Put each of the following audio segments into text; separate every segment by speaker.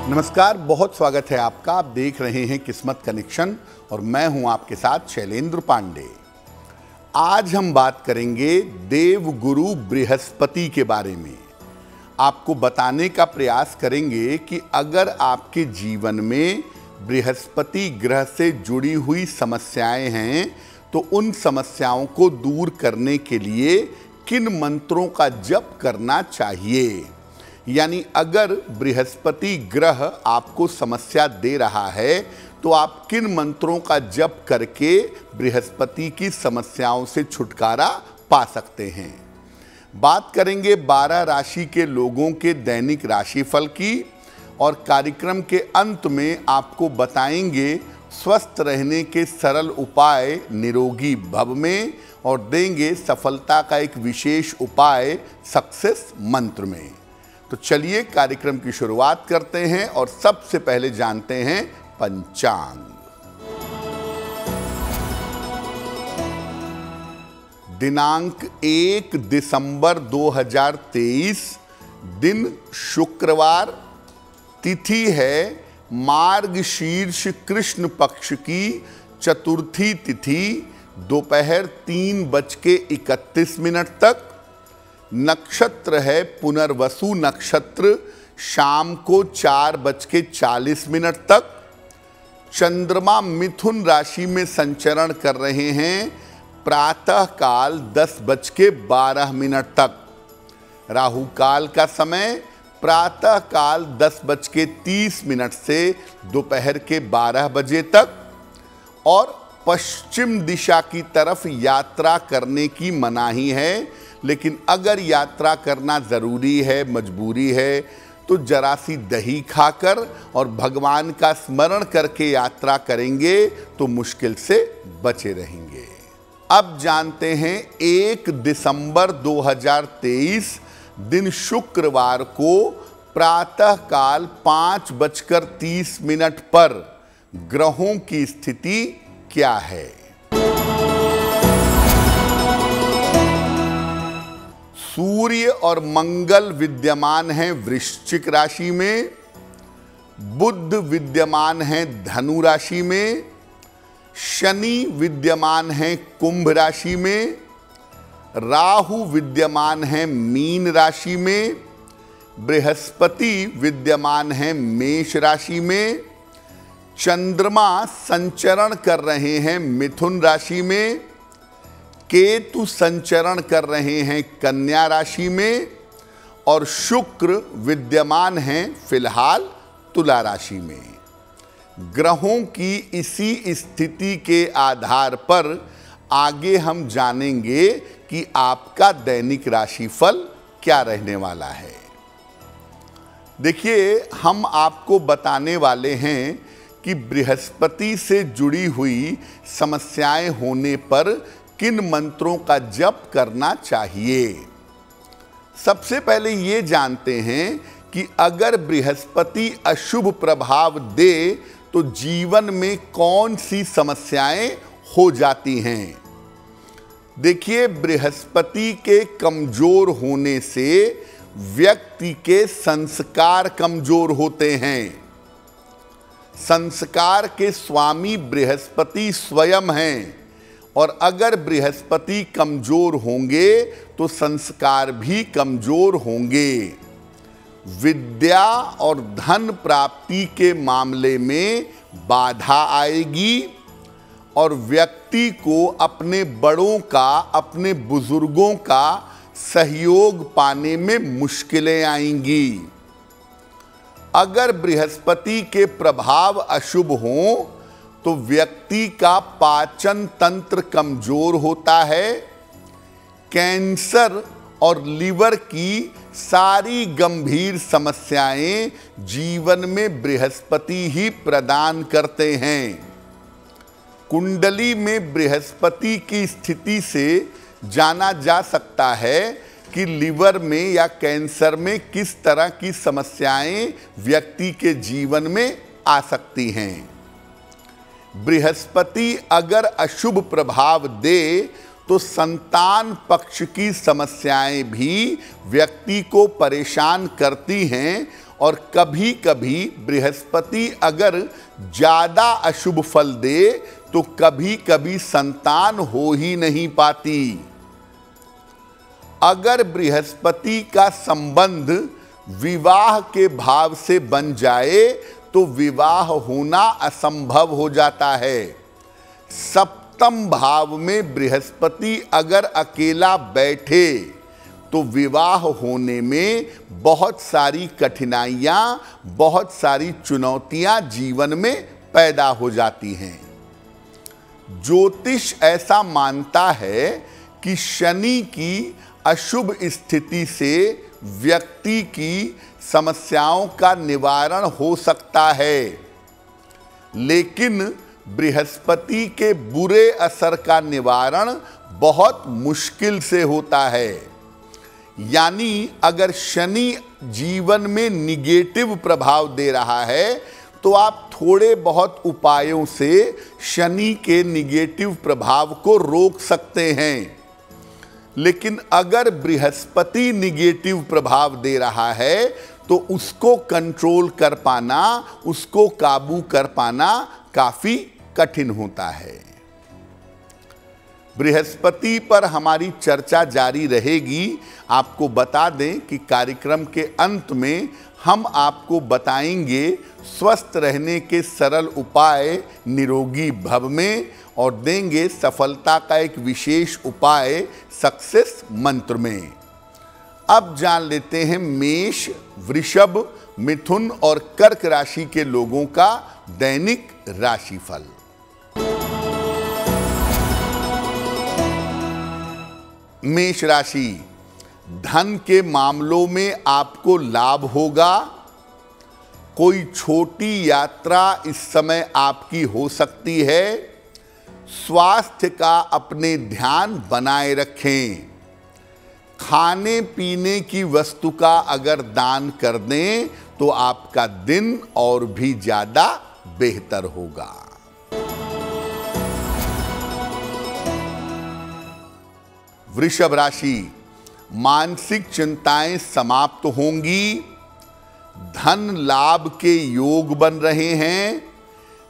Speaker 1: नमस्कार, बहुत स्वागत है आपका। आप देख रहे हैं किस्मत कनेक्शन और मैं हूं आपके साथ शैलेंद्र पांडे। आज हम बात करेंगे देव गुरु बृहस्पति के बारे में। आपको बताने का प्रयास करेंगे कि अगर आपके जीवन में बृहस्पति ग्रह से जुड़ी हुई समस्याएं हैं तो उन समस्याओं को दूर करने के लिए किन मंत्रों का जप करना चाहिए। यानी अगर बृहस्पति ग्रह आपको समस्या दे रहा है तो आप किन मंत्रों का जप करके बृहस्पति की समस्याओं से छुटकारा पा सकते हैं। बात करेंगे 12 राशि के लोगों के दैनिक राशिफल की और कार्यक्रम के अंत में आपको बताएंगे स्वस्थ रहने के सरल उपाय निरोगी भव में और देंगे सफलता का एक विशेष उपाय सक्सेस मंत्र में। तो चलिए कार्यक्रम की शुरुआत करते हैं और सबसे पहले जानते हैं पंचांग। दिनांक 1 दिसंबर 2023, दिन शुक्रवार, तिथि है मार्गशीर्ष कृष्ण पक्ष की चतुर्थी तिथि, दोपहर 3:31 तक। नक्षत्र है पुनर्वसु नक्षत्र, शाम को 4:40 तक। चंद्रमा मिथुन राशि में संचरण कर रहे हैं, प्रातः काल 10:12 तक। राहु काल का समय प्रातः काल 10:30 से दोपहर के 12 बजे तक। और पश्चिम दिशा की तरफ यात्रा करने की मनाही है, लेकिन अगर यात्रा करना ज़रूरी है, मजबूरी है, तो जरा सी दही खाकर और भगवान का स्मरण करके यात्रा करेंगे तो मुश्किल से बचे रहेंगे। अब जानते हैं 1 दिसंबर 2023, दिन शुक्रवार को प्रातः काल 5:30 पर ग्रहों की स्थिति क्या है। सूर्य और मंगल विद्यमान हैं वृश्चिक राशि में, बुध विद्यमान हैं धनु राशि में, शनि विद्यमान हैं कुंभ राशि में, राहु विद्यमान हैं मीन राशि में, बृहस्पति विद्यमान हैं मेष राशि में, चंद्रमा संचरण कर रहे हैं मिथुन राशि में, केतु संचरण कर रहे हैं कन्या राशि में और शुक्र विद्यमान हैं फिलहाल तुला राशि में। ग्रहों की इसी स्थिति के आधार पर आगे हम जानेंगे कि आपका दैनिक राशिफल क्या रहने वाला है। देखिए, हम आपको बताने वाले हैं कि बृहस्पति से जुड़ी हुई समस्याएं होने पर किन मंत्रों का जप करना चाहिए। सबसे पहले ये जानते हैं कि अगर बृहस्पति अशुभ प्रभाव दे तो जीवन में कौन सी समस्याएं हो जाती हैं। देखिए, बृहस्पति के कमजोर होने से व्यक्ति के संस्कार कमजोर होते हैं। संस्कार के स्वामी बृहस्पति स्वयं हैं और अगर बृहस्पति कमजोर होंगे तो संस्कार भी कमजोर होंगे। विद्या और धन प्राप्ति के मामले में बाधा आएगी और व्यक्ति को अपने बड़ों का, अपने बुजुर्गों का सहयोग पाने में मुश्किलें आएंगी। अगर बृहस्पति के प्रभाव अशुभ हों तो व्यक्ति का पाचन तंत्र कमजोर होता है। कैंसर और लिवर की सारी गंभीर समस्याएं जीवन में बृहस्पति ही प्रदान करते हैं। कुंडली में बृहस्पति की स्थिति से जाना जा सकता है कि लिवर में या कैंसर में किस तरह की समस्याएं व्यक्ति के जीवन में आ सकती हैं। बृहस्पति अगर अशुभ प्रभाव दे तो संतान पक्ष की समस्याएं भी व्यक्ति को परेशान करती हैं और कभी कभी बृहस्पति अगर ज्यादा अशुभ फल दे तो कभी कभी संतान हो ही नहीं पाती। अगर बृहस्पति का संबंध विवाह के भाव से बन जाए तो विवाह होना असंभव हो जाता है। सप्तम भाव में बृहस्पति अगर अकेला बैठे तो विवाह होने में बहुत सारी कठिनाइयां, बहुत सारी चुनौतियां जीवन में पैदा हो जाती हैं। ज्योतिष ऐसा मानता है कि शनि की अशुभ स्थिति से व्यक्ति की समस्याओं का निवारण हो सकता है, लेकिन बृहस्पति के बुरे असर का निवारण बहुत मुश्किल से होता है। यानी अगर शनि जीवन में निगेटिव प्रभाव दे रहा है तो आप थोड़े बहुत उपायों से शनि के निगेटिव प्रभाव को रोक सकते हैं। लेकिन अगर बृहस्पति निगेटिव प्रभाव दे रहा है तो उसको कंट्रोल कर पाना, उसको काबू कर पाना काफी कठिन होता है। बृहस्पति पर हमारी चर्चा जारी रहेगी। आपको बता दें कि कार्यक्रम के अंत में हम आपको बताएंगे स्वस्थ रहने के सरल उपाय निरोगी भव में, और देंगे सफलता का एक विशेष उपाय सक्सेस मंत्र में। अब जान लेते हैं मेष, वृषभ, मिथुन और कर्क राशि के लोगों का दैनिक राशिफल। मेष राशि, धन के मामलों में आपको लाभ होगा। कोई छोटी यात्रा इस समय आपकी हो सकती है। स्वास्थ्य का अपने ध्यान बनाए रखें। खाने पीने की वस्तु का अगर दान कर दें तो आपका दिन और भी ज्यादा बेहतर होगा। वृषभ राशि, मानसिक चिंताएं समाप्त होंगी। धन लाभ के योग बन रहे हैं।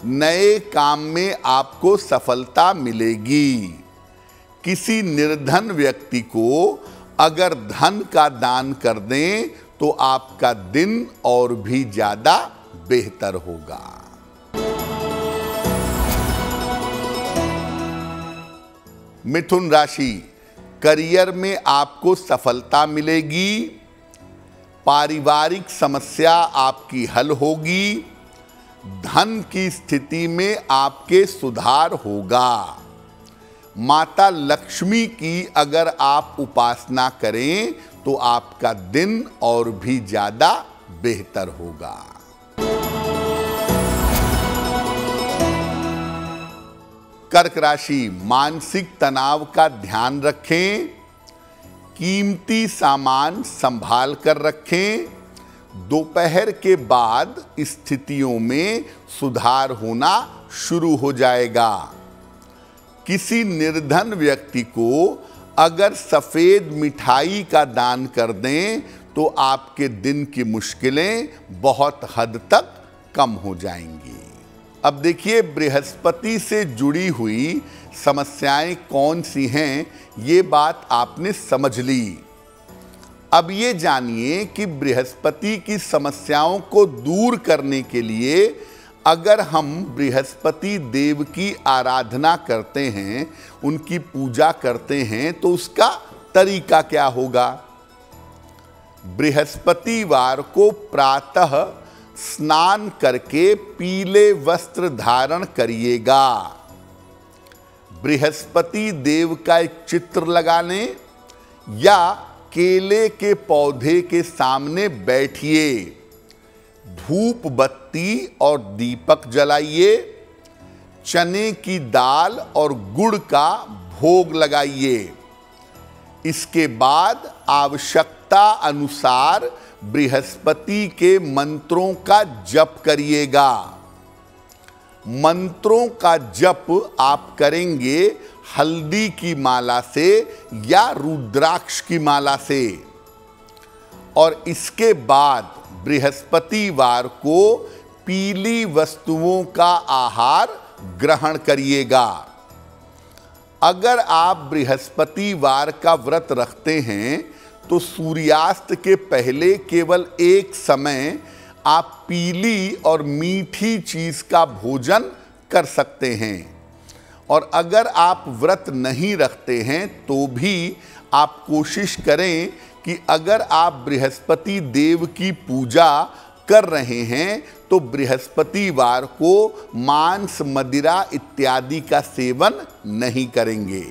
Speaker 1: नए काम में आपको सफलता मिलेगी। किसी निर्धन व्यक्ति को अगर धन का दान कर दें तो आपका दिन और भी ज्यादा बेहतर होगा। मिथुन राशि, करियर में आपको सफलता मिलेगी। पारिवारिक समस्या आपकी हल होगी। धन की स्थिति में आपके सुधार होगा। माता लक्ष्मी की अगर आप उपासना करें तो आपका दिन और भी ज्यादा बेहतर होगा। कर्क राशि, मानसिक तनाव का ध्यान रखें। कीमती सामान संभाल कर रखें। दोपहर के बाद स्थितियों में सुधार होना शुरू हो जाएगा। किसी निर्धन व्यक्ति को अगर सफेद मिठाई का दान कर दें तो आपके दिन की मुश्किलें बहुत हद तक कम हो जाएंगी। अब देखिए, बृहस्पति से जुड़ी हुई समस्याएं कौन सी हैं, ये बात आपने समझ ली। अब ये जानिए कि बृहस्पति की समस्याओं को दूर करने के लिए अगर हम बृहस्पति देव की आराधना करते हैं, उनकी पूजा करते हैं, तो उसका तरीका क्या होगा। बृहस्पतिवार को प्रातः स्नान करके पीले वस्त्र धारण करिएगा। बृहस्पति देव का एक चित्र लगा लें या केले के पौधे के सामने बैठिए। धूप बत्ती और दीपक जलाइए। चने की दाल और गुड़ का भोग लगाइए। इसके बाद आवश्यकता अनुसार बृहस्पति के मंत्रों का जप करिएगा। मंत्रों का जप आप करेंगे हल्दी की माला से या रुद्राक्ष की माला से, और इसके बाद बृहस्पतिवार को पीली वस्तुओं का आहार ग्रहण करिएगा। अगर आप बृहस्पतिवार का व्रत रखते हैं तो सूर्यास्त के पहले केवल एक समय आप पीली और मीठी चीज का भोजन कर सकते हैं। और अगर आप व्रत नहीं रखते हैं तो भी आप कोशिश करें कि अगर आप बृहस्पति देव की पूजा कर रहे हैं तो बृहस्पतिवार को मांस, मदिरा इत्यादि का सेवन नहीं करेंगे।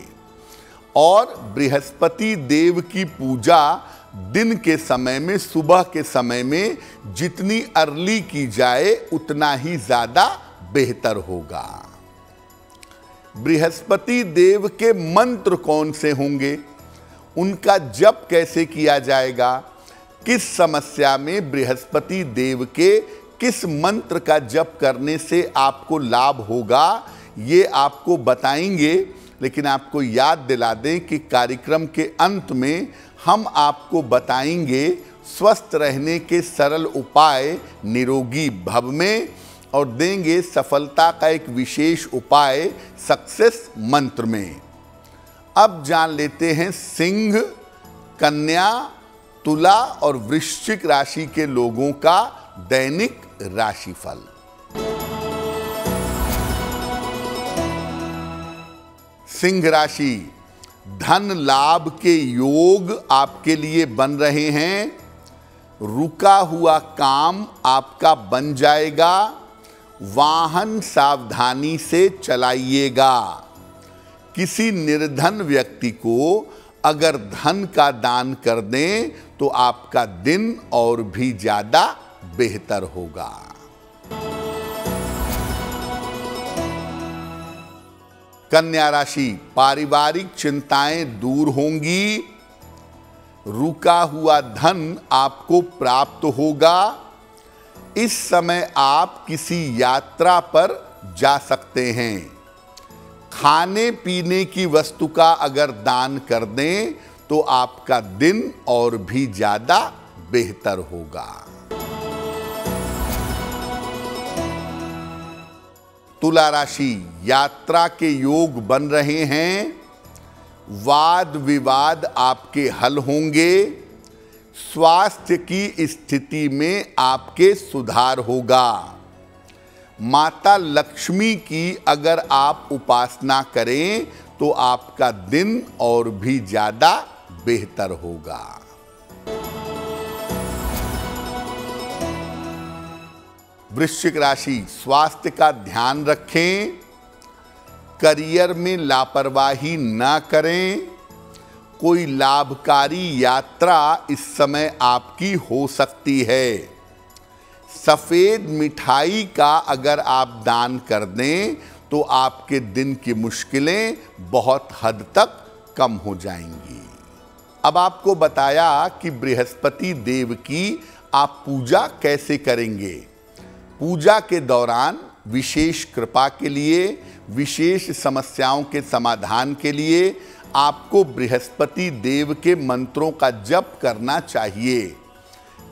Speaker 1: और बृहस्पति देव की पूजा दिन के समय में, सुबह के समय में जितनी अर्ली की जाए उतना ही ज़्यादा बेहतर होगा। बृहस्पति देव के मंत्र कौन से होंगे, उनका जप कैसे किया जाएगा, किस समस्या में बृहस्पति देव के किस मंत्र का जप करने से आपको लाभ होगा, ये आपको बताएंगे। लेकिन आपको याद दिला दें कि कार्यक्रम के अंत में हम आपको बताएंगे स्वस्थ रहने के सरल उपाय निरोगी भव में, और देंगे सफलता का एक विशेष उपाय सक्सेस मंत्र में। अब जान लेते हैं सिंह, कन्या, तुला और वृश्चिक राशि के लोगों का दैनिक राशिफल। सिंह राशि, धन लाभ के योग आपके लिए बन रहे हैं। रुका हुआ काम आपका बन जाएगा। वाहन सावधानी से चलाइएगा। किसी निर्धन व्यक्ति को अगर धन का दान कर दें तो आपका दिन और भी ज्यादा बेहतर होगा। कन्या राशि, पारिवारिक चिंताएं दूर होंगी। रुका हुआ धन आपको प्राप्त होगा। इस समय आप किसी यात्रा पर जा सकते हैं। खाने पीने की वस्तु का अगर दान कर दें तो आपका दिन और भी ज्यादा बेहतर होगा। तुला राशि, यात्रा के योग बन रहे हैं। वाद विवाद आपके हल होंगे। स्वास्थ्य की स्थिति में आपके सुधार होगा। माता लक्ष्मी की अगर आप उपासना करें तो आपका दिन और भी ज्यादा बेहतर होगा। वृश्चिक राशि, स्वास्थ्य का ध्यान रखें। करियर में लापरवाही ना करें। कोई लाभकारी यात्रा इस समय आपकी हो सकती है। सफेद मिठाई का अगर आप दान कर दें तो आपके दिन की मुश्किलें बहुत हद तक कम हो जाएंगी। अब आपको बताया कि बृहस्पति देव की आप पूजा कैसे करेंगे। पूजा के दौरान विशेष कृपा के लिए, विशेष समस्याओं के समाधान के लिए आपको बृहस्पति देव के मंत्रों का जप करना चाहिए।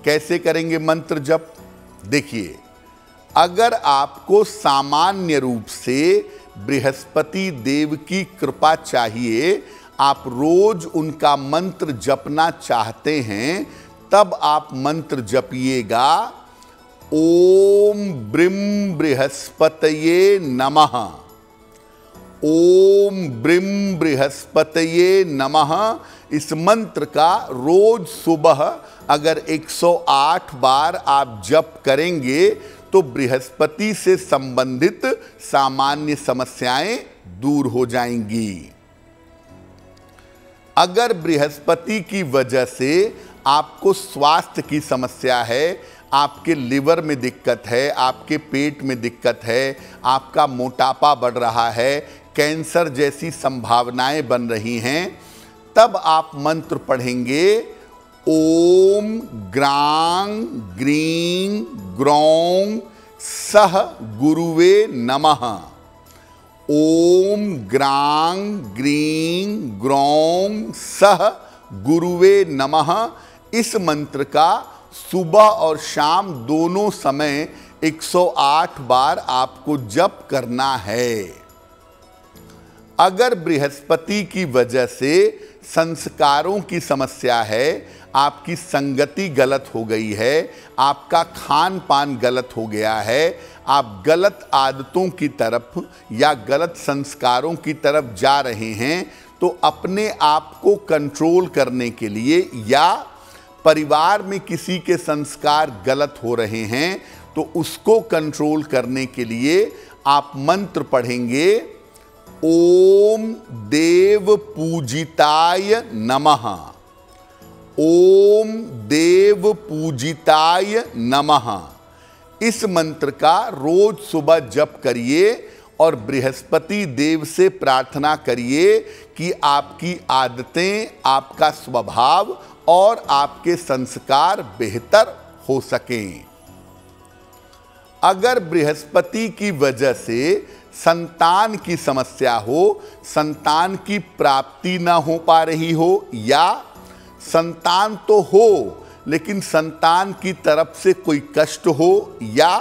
Speaker 1: कैसे करेंगे मंत्र जप? देखिए, अगर आपको सामान्य रूप से बृहस्पति देव की कृपा चाहिए, आप रोज उनका मंत्र जपना चाहते हैं, तब आप मंत्र जपिएगा ओम ब्रीम बृहस्पतये नमः। ओम ब्रीम बृहस्पतये नमः। इस मंत्र का रोज सुबह अगर 108 बार आप जप करेंगे तो बृहस्पति से संबंधित सामान्य समस्याएं दूर हो जाएंगी। अगर बृहस्पति की वजह से आपको स्वास्थ्य की समस्या है, आपके लिवर में दिक्कत है, आपके पेट में दिक्कत है, आपका मोटापा बढ़ रहा है, कैंसर जैसी संभावनाएं बन रही हैं, तब आप मंत्र पढ़ेंगे ओम ग्रां ग्रीं ग्रौं सह गुरुवे नमः। ओम ग्रां ग्रीं ग्रौं सह गुरुवे नमः। इस मंत्र का सुबह और शाम दोनों समय 108 बार आपको जप करना है। अगर बृहस्पति की वजह से संस्कारों की समस्या है, आपकी संगति गलत हो गई है, आपका खान पान गलत हो गया है, आप गलत आदतों की तरफ या गलत संस्कारों की तरफ जा रहे हैं, तो अपने आप को कंट्रोल करने के लिए या परिवार में किसी के संस्कार गलत हो रहे हैं तो उसको कंट्रोल करने के लिए आप मंत्र पढ़ेंगे, ओम देव पूजिताय नमः, ओम देव पूजिताय नमः। इस मंत्र का रोज सुबह जप करिए और बृहस्पति देव से प्रार्थना करिए कि आपकी आदतें, आपका स्वभाव और आपके संस्कार बेहतर हो सकें। अगर बृहस्पति की वजह से संतान की समस्या हो, संतान की प्राप्ति ना हो पा रही हो या संतान तो हो लेकिन संतान की तरफ से कोई कष्ट हो या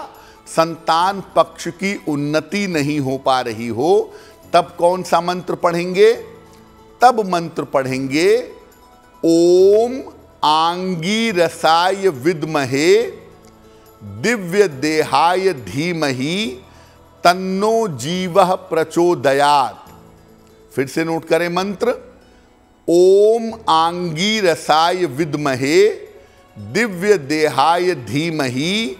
Speaker 1: संतान पक्ष की उन्नति नहीं हो पा रही हो, तब कौन सा मंत्र पढ़ेंगे? तब मंत्र पढ़ेंगे ओम आंगीरसाय विद्महे दिव्य देहाय धीमहि तन्नो जीवः प्रचोदयात्। फिर से नोट करें मंत्र, ओम आंगीरसाय विद्महे दिव्य देहाय धीमहि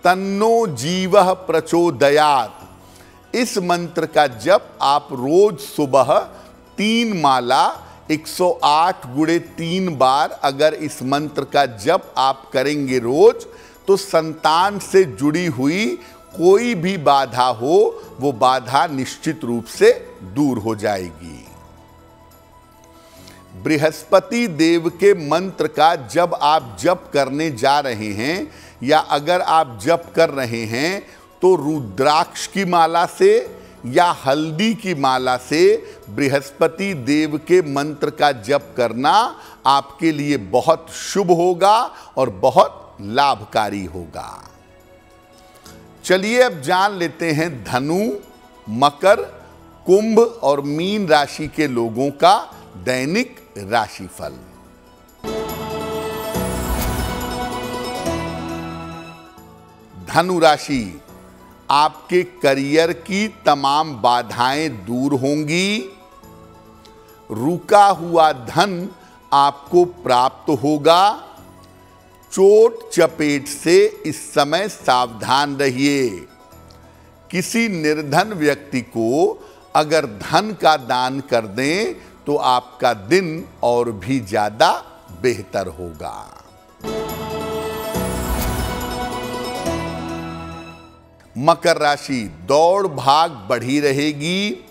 Speaker 1: तन्नो जीवः प्रचोदयात्। इस मंत्र का जप आप रोज सुबह 3 माला 108 गुणे 3 बार अगर इस मंत्र का जप आप करेंगे रोज, तो संतान से जुड़ी हुई कोई भी बाधा हो वो बाधा निश्चित रूप से दूर हो जाएगी। बृहस्पति देव के मंत्र का जब आप जप करने जा रहे हैं या अगर आप जप कर रहे हैं तो रुद्राक्ष की माला से या हल्दी की माला से बृहस्पति देव के मंत्र का जप करना आपके लिए बहुत शुभ होगा और बहुत लाभकारी होगा। चलिए अब जान लेते हैं धनु, मकर, कुंभ और मीन राशि के लोगों का दैनिक राशिफल। धनु राशि, आपके करियर की तमाम बाधाएं दूर होंगी। रुका हुआ धन आपको प्राप्त होगा। चोट चपेट से इस समय सावधान रहिए। किसी निर्धन व्यक्ति को अगर धन का दान कर दें तो आपका दिन और भी ज्यादा बेहतर होगा। मकर राशि, दौड़ भाग बढ़ी रहेगी।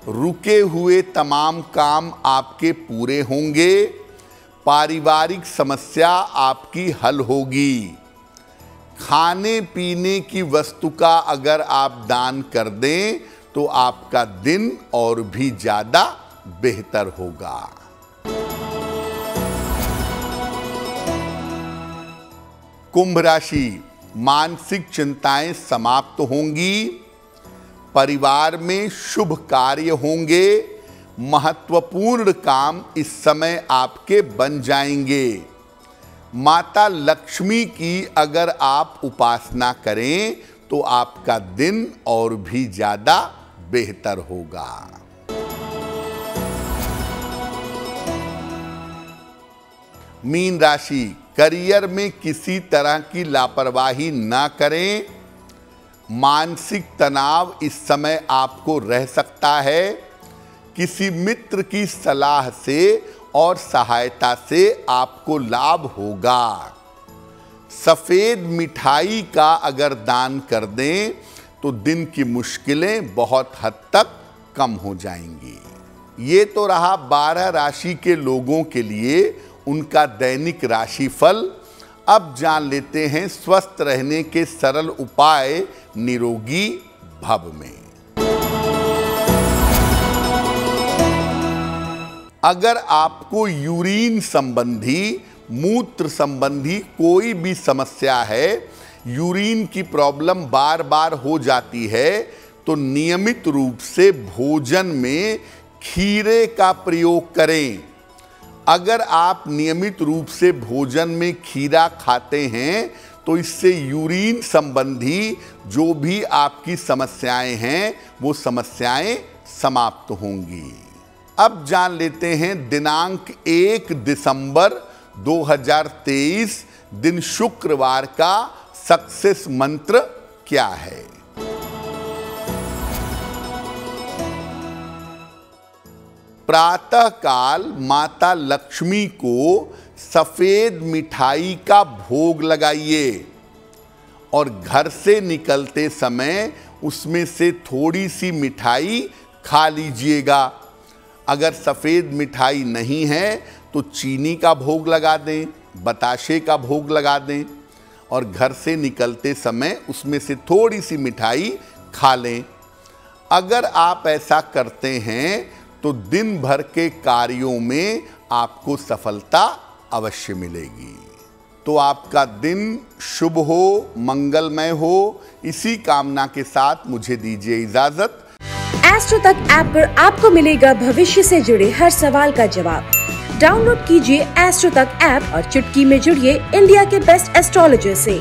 Speaker 1: रुके हुए तमाम काम आपके पूरे होंगे। पारिवारिक समस्या आपकी हल होगी। खाने पीने की वस्तु का अगर आप दान कर दें तो आपका दिन और भी ज्यादा बेहतर होगा। कुंभ राशि, मानसिक चिंताएं समाप्त होंगी। परिवार में शुभ कार्य होंगे। महत्वपूर्ण काम इस समय आपके बन जाएंगे। माता लक्ष्मी की अगर आप उपासना करें तो आपका दिन और भी ज्यादा बेहतर होगा। मीन राशि, करियर में किसी तरह की लापरवाही ना करें। मानसिक तनाव इस समय आपको रह सकता है। किसी मित्र की सलाह से और सहायता से आपको लाभ होगा। सफेद मिठाई का अगर दान कर दें तो दिन की मुश्किलें बहुत हद तक कम हो जाएंगी। ये तो रहा 12 राशि के लोगों के लिए उनका दैनिक राशिफल। अब जान लेते हैं स्वस्थ रहने के सरल उपाय निरोगी भव में। अगर आपको यूरिन संबंधी मूत्र संबंधी कोई भी समस्या है, यूरिन की प्रॉब्लम बार बार हो जाती है, तो नियमित रूप से भोजन में खीरे का प्रयोग करें। अगर आप नियमित रूप से भोजन में खीरा खाते हैं तो इससे यूरिन संबंधी जो भी आपकी समस्याएं हैं वो समस्याएं समाप्त होंगी। अब जान लेते हैं दिनांक 1 दिसंबर 2023 दिन शुक्रवार का सक्सेस मंत्र क्या है। प्रातः काल माता लक्ष्मी को सफेद मिठाई का भोग लगाइए और घर से निकलते समय उसमें से थोड़ी सी मिठाई खा लीजिएगा। अगर सफेद मिठाई नहीं है तो चीनी का भोग लगा दें, बताशे का भोग लगा दें और घर से निकलते समय उसमें से थोड़ी सी मिठाई खा लें। अगर आप ऐसा करते हैं तो दिन भर के कार्यों में आपको सफलता अवश्य मिलेगी। तो आपका दिन शुभ हो, मंगलमय हो, इसी कामना के साथ मुझे दीजिए इजाजत।
Speaker 2: एस्ट्रो तक ऐप पर आपको मिलेगा भविष्य से जुड़े हर सवाल का जवाब। डाउनलोड कीजिए एस्ट्रो तक ऐप और चुटकी में जुड़िए इंडिया के बेस्ट एस्ट्रोलॉजर से।